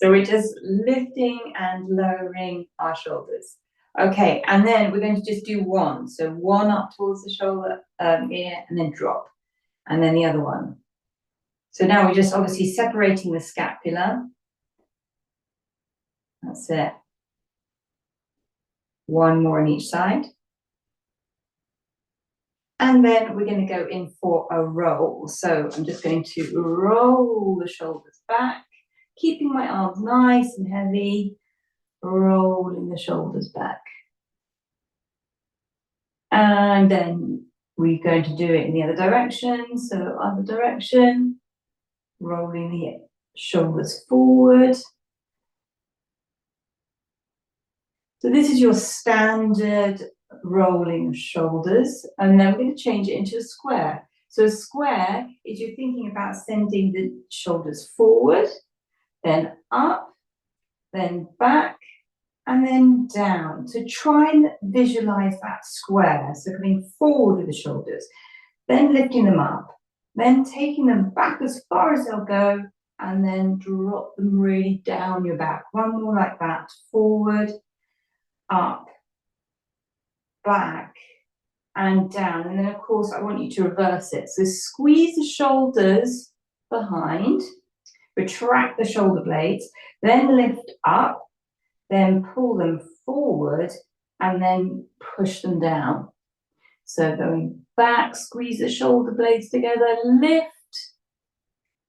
So we're just lifting and lowering our shoulders. Okay, and then we're going to just do one. So one up towards the shoulder, ear, and then drop. And then the other one. So now we're just obviously separating the scapula. That's it. One more on each side. And then we're going to go in for a roll. So I'm just going to roll the shoulders back, keeping my arms nice and heavy, rolling the shoulders back. And then we're going to do it in the other direction. So other direction, rolling the shoulders forward. So this is your standard rolling shoulders, and then we're going to change it into a square. So a square is you're thinking about sending the shoulders forward, then up, then back, and then down. So try and visualize that square. So coming forward with the shoulders, then lifting them up, then taking them back as far as they'll go, and then drop them really down your back. One more like that, forward, up, back, and down. And then of course I want you to reverse it. So squeeze the shoulders behind, retract the shoulder blades, then lift up, then pull them forward, and then push them down. So going back, squeeze the shoulder blades together, lift,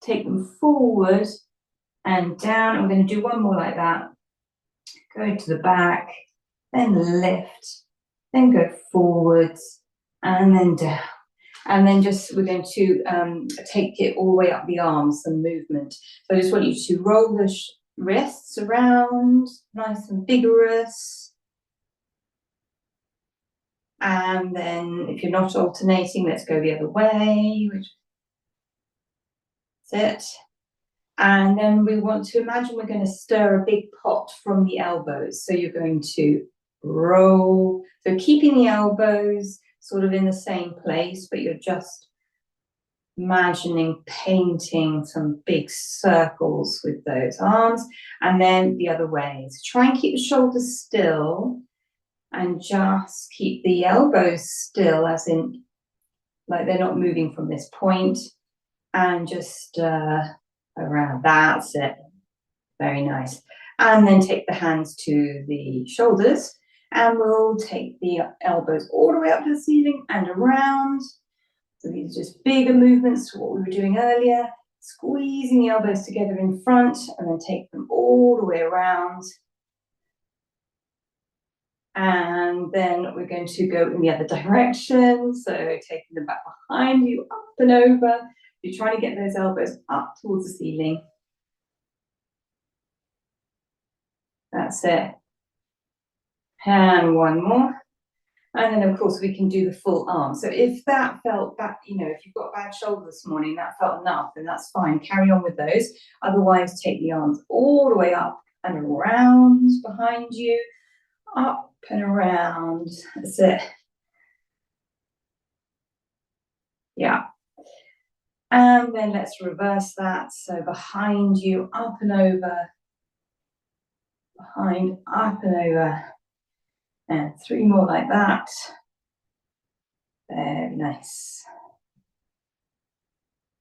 take them forward and down. I'm going to do one more like that. Go to the back, then lift, then go forwards and then down. And then just, we're going to take it all the way up the arms, some movement. So I just want you to roll the wrists around, nice and vigorous. And then if you're not alternating, let's go the other way. That's it. And then we want to imagine we're going to stir a big pot from the elbows. So you're going to roll. So keeping the elbows sort of in the same place, but you're just imagining painting some big circles with those arms. And then the other way. So try and keep the shoulders still and just keep the elbows still, as in like they're not moving from this point, and just around. That's it. Very nice. And then take the hands to the shoulders, and we'll take the elbows all the way up to the ceiling and around. So these are just bigger movements to what we were doing earlier. Squeezing the elbows together in front, and then take them all the way around. And then we're going to go in the other direction. So taking them back behind you, up and over. You're trying to get those elbows up towards the ceiling. That's it. And one more. And then of course we can do the full arm. So if that felt that, you know, if you've got a bad shoulder this morning, that felt enough, then that's fine. Carry on with those. Otherwise, take the arms all the way up and around behind you, up and around. That's it. Yeah. And then let's reverse that. So behind you, up and over, behind, up and over. And 3 more like that. Very nice.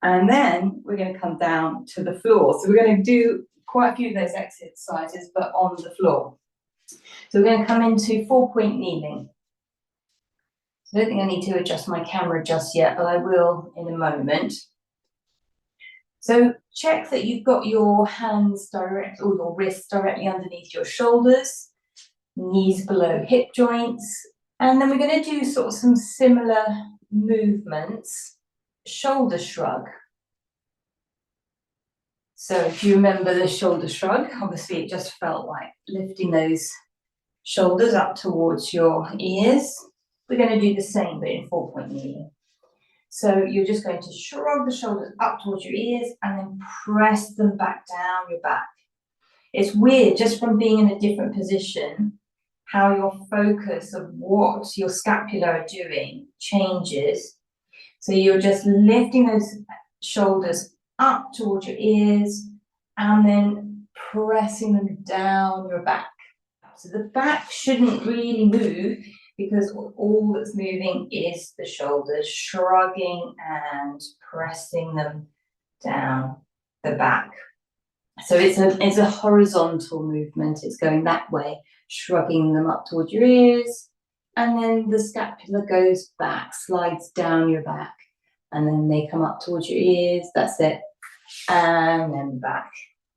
And then we're going to come down to the floor. So we're going to do quite a few of those exercises, but on the floor. So we're going to come into 4-point kneeling. I don't think I need to adjust my camera just yet, but I will in a moment. So check that you've got your hands direct, or your wrists directly underneath your shoulders, knees below hip joints. And then we're going to do sort of some similar movements. Shoulder shrug. So if you remember the shoulder shrug, obviously it just felt like lifting those shoulders up towards your ears. We're going to do the same, but in 4-point kneeling. So you're just going to shrug the shoulders up towards your ears and then press them back down your back. It's weird, just from being in a different position, how your focus of what your scapula are doing changes. So you're just lifting those shoulders up towards your ears and then pressing them down your back. So the back shouldn't really move because all that's moving is the shoulders, shrugging and pressing them down the back. So it's a horizontal movement. It's going that way, shrugging them up towards your ears, and then the scapula goes back, slides down your back, and then they come up towards your ears. That's it, and then back.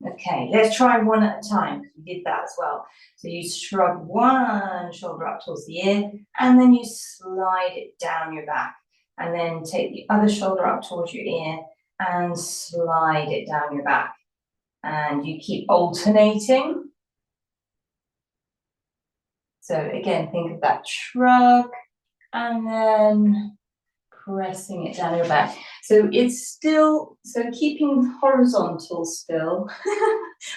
Okay, let's try one at a time. We did that as well. So you shrug one shoulder up towards the ear, and then you slide it down your back, and then take the other shoulder up towards your ear and slide it down your back. And you keep alternating. So again, think of that shrug and then pressing it down your back. So it's still, so keeping horizontal still.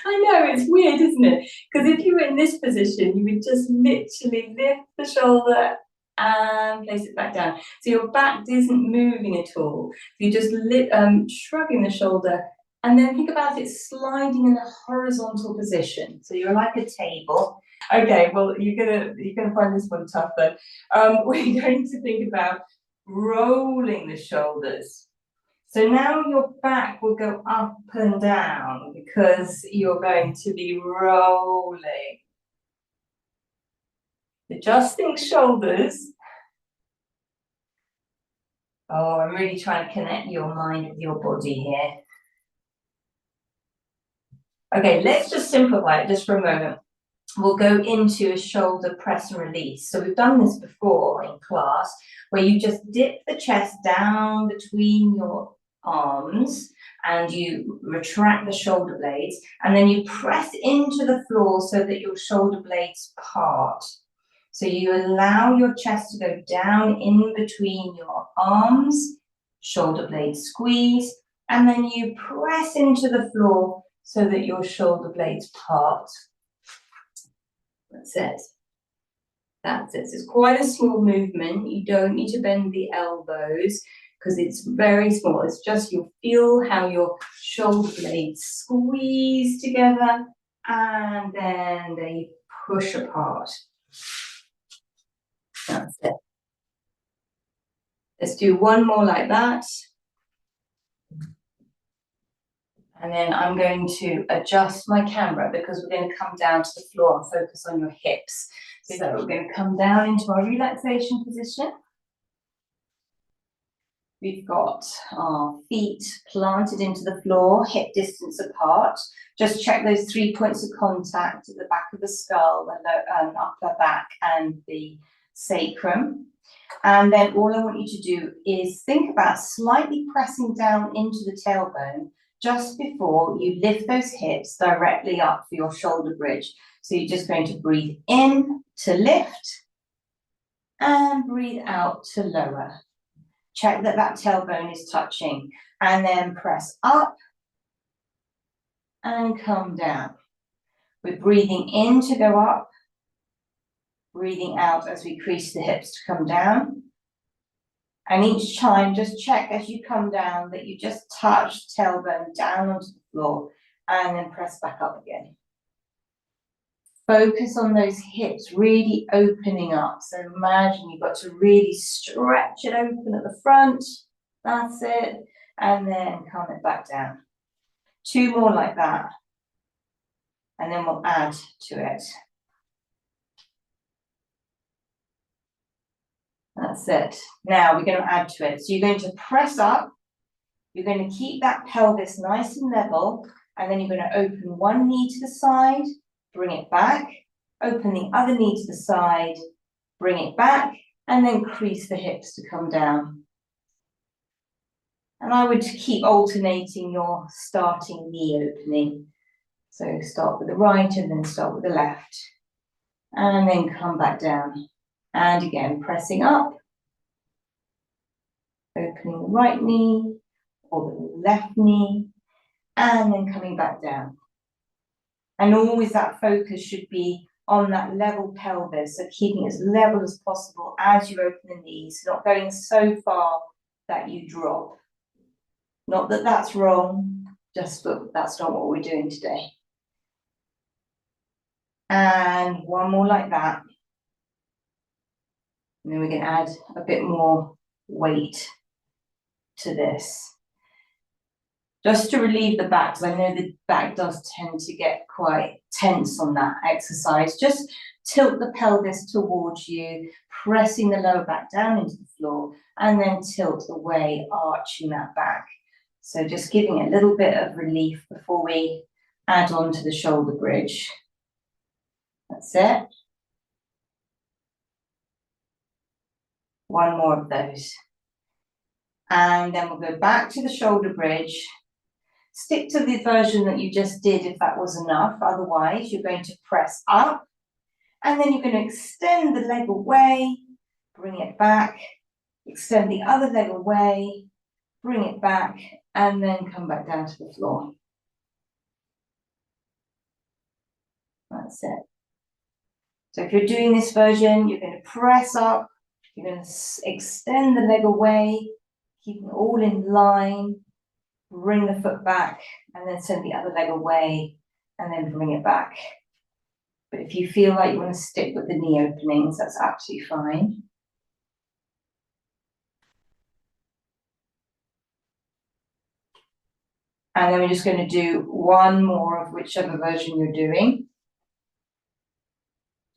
I know, it's weird, isn't it? Because if you were in this position, you would just literally lift the shoulder and place it back down. So your back isn't moving at all. You're just shrugging the shoulder, and then think about it sliding in a horizontal position. So you're like a table. Okay, well, you're gonna find this one tougher. We're going to think about rolling the shoulders. So now your back will go up and down because you're going to be rolling. Adjusting shoulders. Oh, I'm really trying to connect your mind with your body here. Okay, let's just simplify it just for a moment. We'll go into a shoulder press and release. So we've done this before in class, where you just dip the chest down between your arms and you retract the shoulder blades, and then you press into the floor so that your shoulder blades part. So you allow your chest to go down in between your arms, shoulder blades squeeze, and then you press into the floor so that your shoulder blades part. That's it. That's it. So it's quite a small movement. You don't need to bend the elbows because it's very small. It's just you'll feel how your shoulder blades squeeze together and then they push apart. That's it. Let's do one more like that. And then I'm going to adjust my camera because we're going to come down to the floor and focus on your hips. So we're going to come down into our relaxation position. We've got our feet planted into the floor, hip distance apart. Just check those 3 points of contact at the back of the skull, the upper back and the sacrum. And then all I want you to do is think about slightly pressing down into the tailbone just before you lift those hips directly up for your shoulder bridge. So you're just going to breathe in to lift and breathe out to lower. Check that that tailbone is touching and then press up and come down. We're breathing in to go up, breathing out as we crease the hips to come down. And each time, just check as you come down that you just touch the tailbone down onto the floor and then press back up again. Focus on those hips really opening up. So imagine you've got to really stretch it open at the front. That's it. And then calm it back down. 2 more like that. And then we'll add to it. That's it. Now we're going to add to it. So you're going to press up. You're going to keep that pelvis nice and level. And then you're going to open one knee to the side, bring it back, open the other knee to the side, bring it back, and then crease the hips to come down. And I would keep alternating your starting knee opening. So start with the right and then start with the left. And then come back down. And again, pressing up, opening the right knee or the left knee, and then coming back down. And always that focus should be on that level pelvis, so keeping it as level as possible as you open the knees, not going so far that you drop. Not that that's wrong, just that that's not what we're doing today. And one more like that. And then we're going to add a bit more weight to this. Just to relieve the back, because I know the back does tend to get quite tense on that exercise. Just tilt the pelvis towards you, pressing the lower back down into the floor, and then tilt away, arching that back. So just giving a little bit of relief before we add on to the shoulder bridge. That's it. One more of those. And then we'll go back to the shoulder bridge. Stick to the version that you just did if that was enough. Otherwise, you're going to press up. And then you're going to extend the leg away, bring it back, extend the other leg away, bring it back, and then come back down to the floor. That's it. So if you're doing this version, you're going to press up, you're going to extend the leg away, keep it all in line, bring the foot back, and then send the other leg away, and then bring it back. But if you feel like you want to stick with the knee openings, that's absolutely fine. And then we're just going to do one more of whichever version you're doing.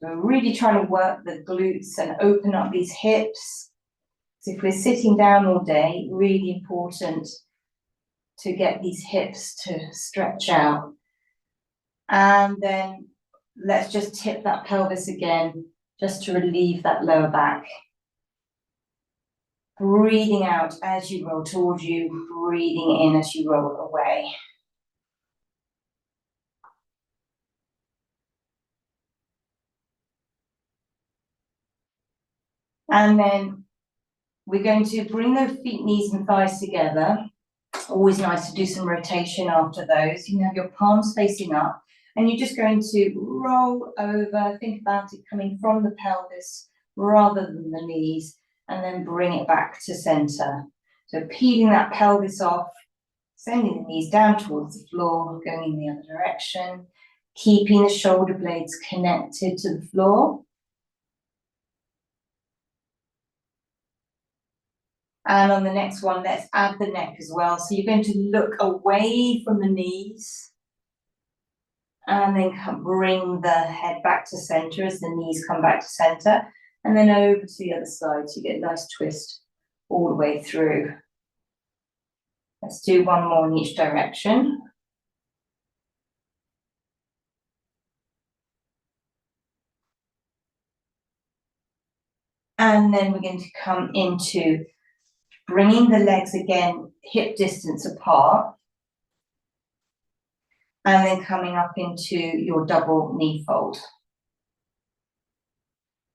So we're really trying to work the glutes and open up these hips. So if we're sitting down all day, really important to get these hips to stretch out. And then let's just tip that pelvis again, just to relieve that lower back. Breathing out as you roll towards you, breathing in as you roll away. And then we're going to bring those feet, knees and thighs together. Always nice to do some rotation after those. You can have your palms facing up and you're just going to roll over. Think about it coming from the pelvis rather than the knees, and then bring it back to center. So peeling that pelvis off, sending the knees down towards the floor, going in the other direction, keeping the shoulder blades connected to the floor. And on the next one, let's add the neck as well. So you're going to look away from the knees and then bring the head back to center as the knees come back to center, and then over to the other side. So you get a nice twist all the way through. Let's do one more in each direction. And then we're going to come into bringing the legs again, hip distance apart, and then coming up into your double knee fold.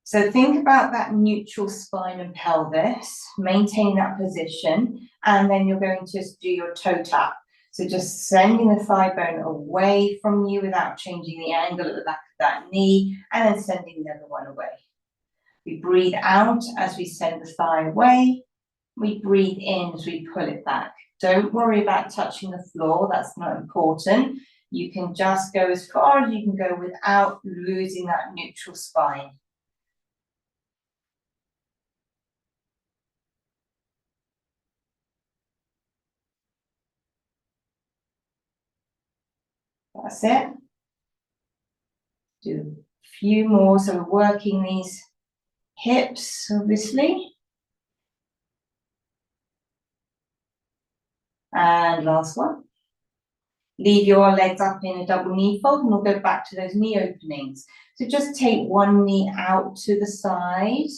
So think about that neutral spine and pelvis, maintain that position, and then you're going to do your toe tap. So just sending the thigh bone away from you without changing the angle at the back of that knee, and then sending the other one away. We breathe out as we send the thigh away. We breathe in as we pull it back. Don't worry about touching the floor, that's not important. You can just go as far as you can go without losing that neutral spine. That's it. Do a few more, so we're working these hips, obviously. And last one. Leave your legs up in a double knee fold, and we'll go back to those knee openings. So just take one knee out to the side,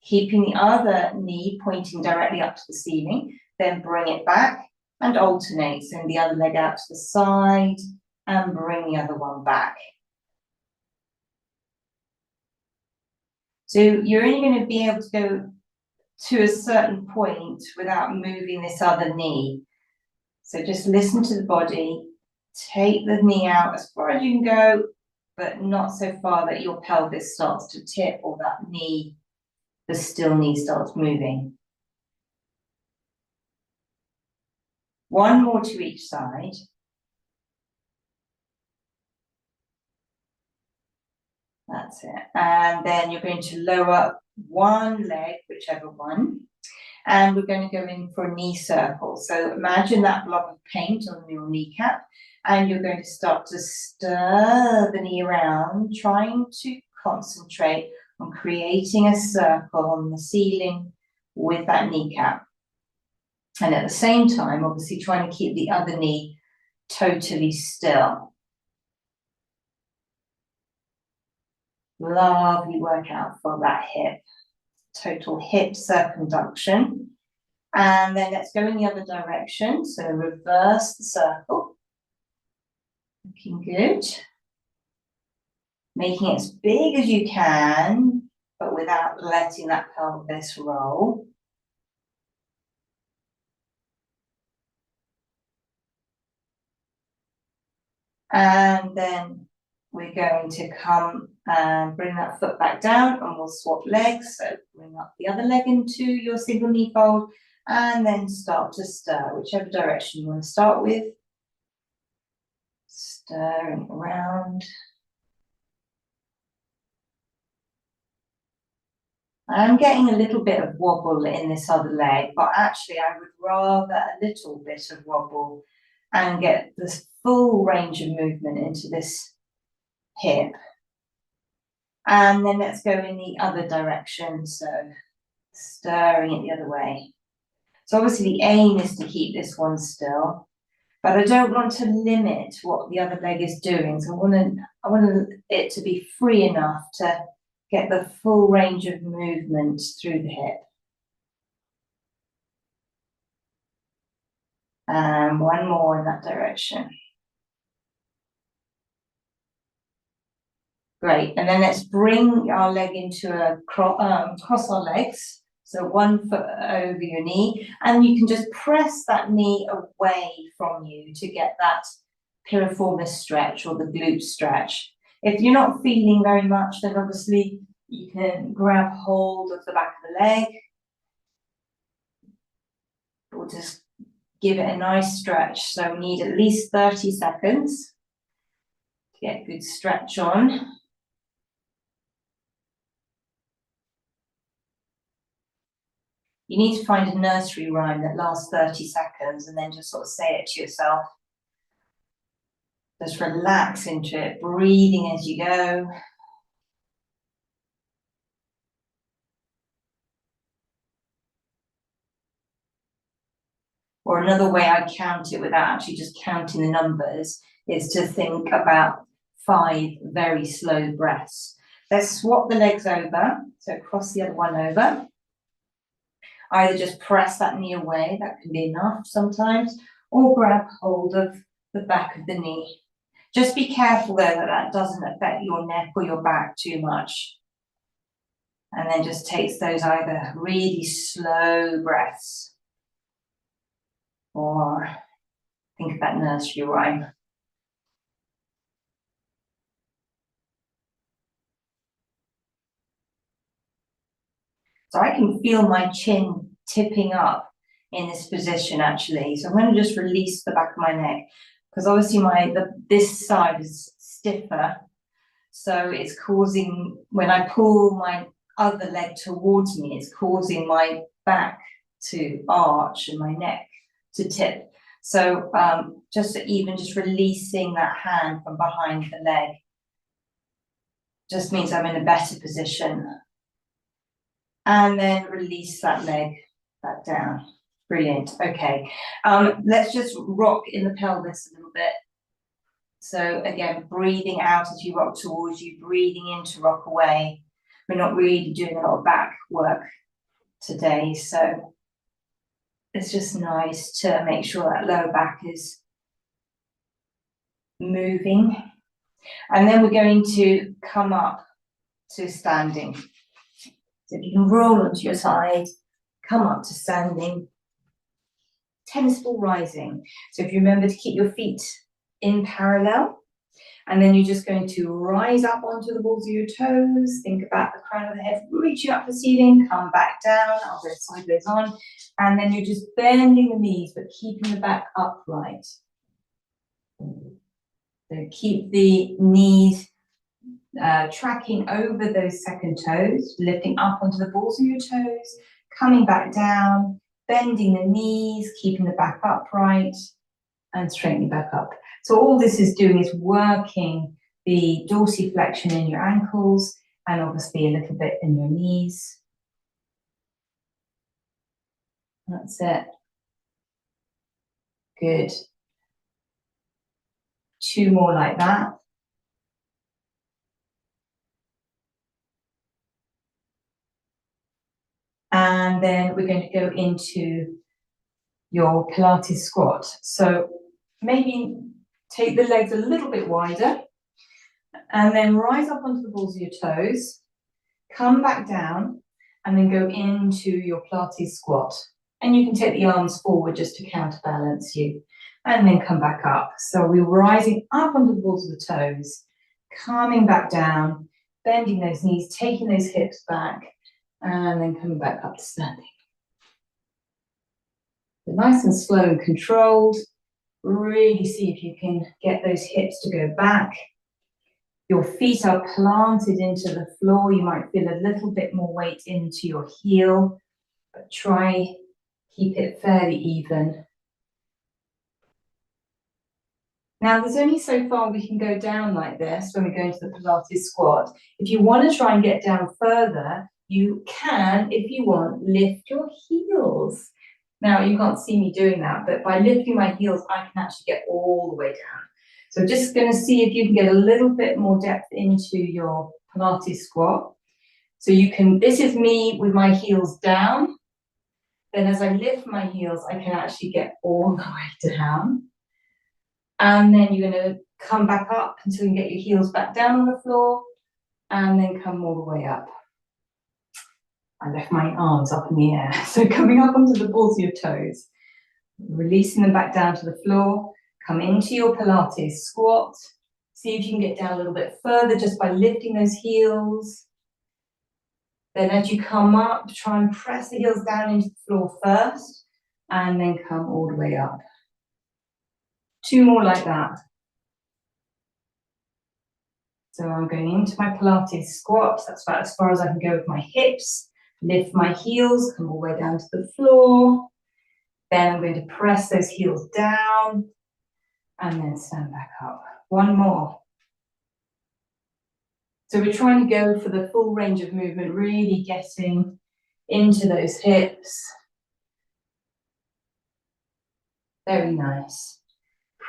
keeping the other knee pointing directly up to the ceiling, then bring it back and alternate. Send the other leg out to the side and bring the other one back. So you're only going to be able to go to a certain point without moving this other knee. So just listen to the body, take the knee out as far as you can go, but not so far that your pelvis starts to tip or that knee, the still knee starts moving. One more to each side. That's it. And then you're going to lower one leg, whichever one, and we're going to go in for a knee circle. So imagine that blob of paint on your kneecap, and you're going to start to stir the knee around, trying to concentrate on creating a circle on the ceiling with that kneecap. And at the same time, obviously trying to keep the other knee totally still. Lovely workout for that hip. Total hip circumduction. And then let's go in the other direction. So reverse the circle. Looking good. Making it as big as you can, but without letting that pelvis roll. And then we're going to come and bring that foot back down, and we'll swap legs. So bring up the other leg into your single knee fold, and then start to stir, whichever direction you want to start with. Stirring around. I'm getting a little bit of wobble in this other leg, but actually I would rather a little bit of wobble and get this full range of movement into this hip. And then let's go in the other direction, so stirring it the other way. So obviously the aim is to keep this one still, but I don't want to limit what the other leg is doing. So I want it to be free enough to get the full range of movement through the hip. And one more in that direction. Great, and then let's bring our leg into a cross our legs. So one foot over your knee, and you can just press that knee away from you to get that piriformis stretch or the glute stretch. If you're not feeling very much, then obviously you can grab hold of the back of the leg, or just give it a nice stretch. So we need at least 30 seconds to get good stretch on. You need to find a nursery rhyme that lasts 30 seconds and then just sort of say it to yourself. Just relax into it, breathing as you go. Or another way I count it without actually just counting the numbers is to think about 5 very slow breaths. Let's swap the legs over, so cross the other one over. Either just press that knee away, that can be enough sometimes, or grab hold of the back of the knee. Just be careful though that that doesn't affect your neck or your back too much. And then just takes those either really slow breaths, or think of that nursery rhyme. So I can feel my chin tipping up in this position actually. So I'm going to just release the back of my neck, because obviously this side is stiffer. So it's causing, when I pull my other leg towards me, it's causing my back to arch and my neck to tip. So just releasing that hand from behind the leg just means I'm in a better position. And then release that leg back down. Brilliant. Okay. Let's just rock in the pelvis a little bit. So again, breathing out as you rock towards you, breathing in to rock away. We're not really doing a lot of back work today, so it's just nice to make sure that lower back is moving. And then we're going to come up to standing. So if you can roll onto your side, come up to standing. Tennis ball rising. So if you remember to keep your feet in parallel, and then you're just going to rise up onto the balls of your toes. Think about the crown of the head reaching up to the ceiling, come back down, I'll go sideways on, and then you're just bending the knees but keeping the back upright. So keep the knees tracking over those second toes, lifting up onto the balls of your toes, coming back down, bending the knees, keeping the back upright, and straightening back up. So all this is doing is working the dorsiflexion in your ankles and obviously a little bit in your knees. That's it. Good. 2 more like that. And then we're going to go into your Pilates squat. So maybe take the legs a little bit wider and then rise up onto the balls of your toes, come back down, and then go into your Pilates squat. And you can take the arms forward just to counterbalance you, and then come back up. So we're rising up onto the balls of the toes, coming back down, bending those knees, taking those hips back, and then coming back up to standing. But nice and slow and controlled. Really see if you can get those hips to go back. Your feet are planted into the floor. You might feel a little bit more weight into your heel, but try keep it fairly even. Now, there's only so far we can go down like this when we go into the Pilates squat. If you want to try and get down further, you can, if you want, lift your heels. Now, you can't see me doing that, but by lifting my heels, I can actually get all the way down. So just going to see if you can get a little bit more depth into your Pilates squat. So you can, this is me with my heels down. Then as I lift my heels, I can actually get all the way down. And then you're going to come back up until you get your heels back down on the floor, and then come all the way up. I left my arms up in the air. So coming up onto the balls of your toes, releasing them back down to the floor, come into your Pilates squat. See if you can get down a little bit further just by lifting those heels. Then as you come up, try and press the heels down into the floor first, and then come all the way up. 2 more like that. So I'm going into my Pilates squat. That's about as far as I can go with my hips. Lift my heels, come all the way down to the floor. Then I'm going to press those heels down and then stand back up. 1 more. So we're trying to go for the full range of movement, really getting into those hips. Very nice.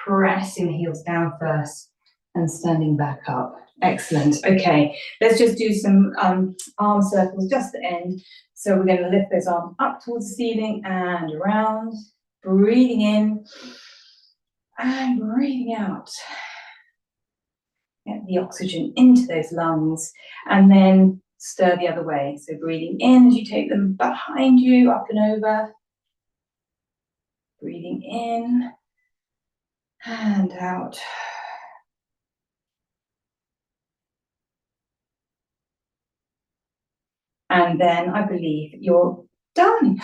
Pressing the heels down first and standing back up. Excellent. Okay, let's just do some arm circles just at the end. So we're going to lift those arms up towards the ceiling and around. Breathing in and breathing out. Get the oxygen into those lungs and then stir the other way. So breathing in as you take them behind you, up and over. Breathing in and out. And then I believe you're done.